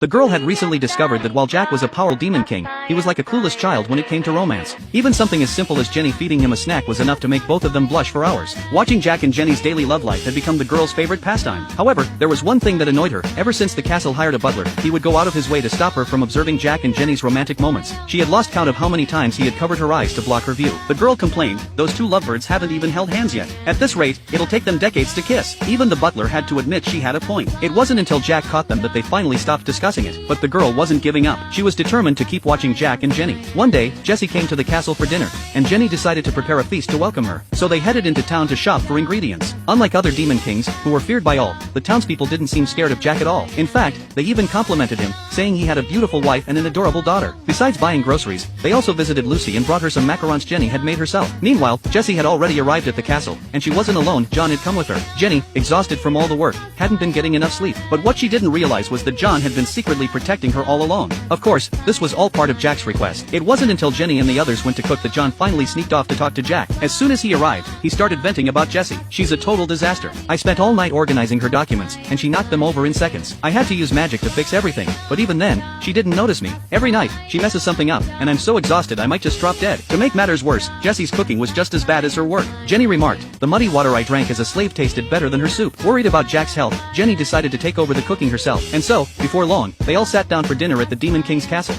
The girl had recently discovered that while Jack was a powerful demon king, he was like a clueless child when it came to romance. Even something as simple as Jenny feeding him a snack was enough to make both of them blush for hours. Watching Jack and Jenny's daily love life had become the girl's favorite pastime. However, there was one thing that annoyed her. Ever since the castle hired a butler, he would go out of his way to stop her from observing Jack and Jenny's romantic moments. She had lost count of how many times he had covered her eyes to block her view. The girl complained, "Those two lovebirds haven't even held hands yet. At this rate, it'll take them decades to kiss." Even the butler had to admit she had a point. It wasn't until Jack caught them that they finally stopped discussing it. But the girl wasn't giving up. She was determined to keep watching Jack and Jenny. One day, Jesse came to the castle for dinner, and Jenny decided to prepare a feast to welcome her. So they headed into town to shop for ingredients. Unlike other demon kings, who were feared by all, the townspeople didn't seem scared of Jack at all. In fact, they even complimented him, saying he had a beautiful wife and an adorable daughter. Besides buying groceries, they also visited Lucy and brought her some macarons Jenny had made herself. Meanwhile, Jessie had already arrived at the castle, and she wasn't alone. John had come with her. Jenny, exhausted from all the work, hadn't been getting enough sleep. But what she didn't realize was that John had been secretly protecting her all along. Of course, this was all part of Jack's request. It wasn't until Jenny and the others went to cook that John finally sneaked off to talk to Jack. As soon as he arrived, he started venting about Jessie. "She's a total disaster. I spent all night organizing her documents, and she knocked them over in seconds. I had to use magic to fix everything, but even then, she didn't notice me. Every night, she messes something up, and I'm so exhausted I might just drop dead." To make matters worse, Jessie's cooking was just as bad as her work. Jenny remarked, "The muddy water I drank as a slave tasted better than her soup." Worried about Jack's health, Jenny decided to take over the cooking herself. And so, before long, they all sat down for dinner at the Demon King's castle.